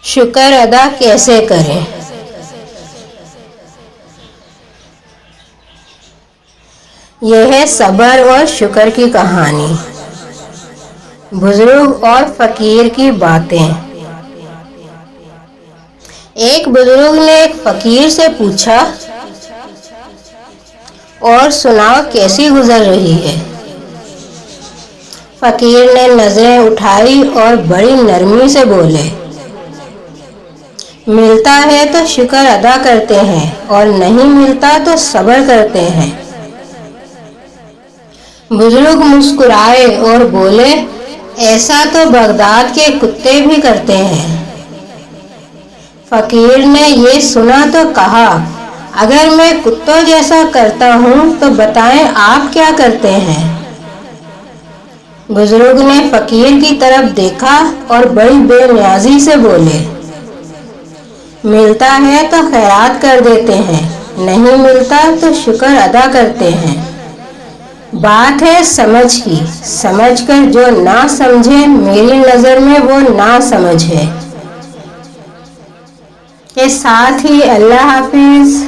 شکر ادا کیسے کریں؟ یہ ہے صبر اور شکر کی کہانی۔ بزرگ اور فقیر کی باتیں۔ ایک بزرگ نے ایک فقیر سے پوچھا، اور سناؤ کیسی گزر رہی ہے؟ فقیر نے نظریں اٹھائی اور بڑی نرمی سے بولے، ملتا ہے تو شکر ادا کرتے ہیں اور نہیں ملتا تو صبر کرتے ہیں۔ بزرگ مسکرائے اور بولے، ایسا تو بغداد کے کتے بھی کرتے ہیں۔ فقیر نے یہ سنا تو کہا، اگر میں کتوں جیسا کرتا ہوں تو بتائیں آپ کیا کرتے ہیں؟ بزرگ نے فقیر کی طرف دیکھا اور بڑی بے نیازی سے بولے، ملتا ہے تو خیرات کر دیتے ہیں، نہیں ملتا تو شکر ادا کرتے ہیں۔ بات ہے سمجھ کی، سمجھ کر جو نہ سمجھے میری نظر میں وہ نہ سمجھ ہے۔ کے ساتھ ہی اللہ حافظ۔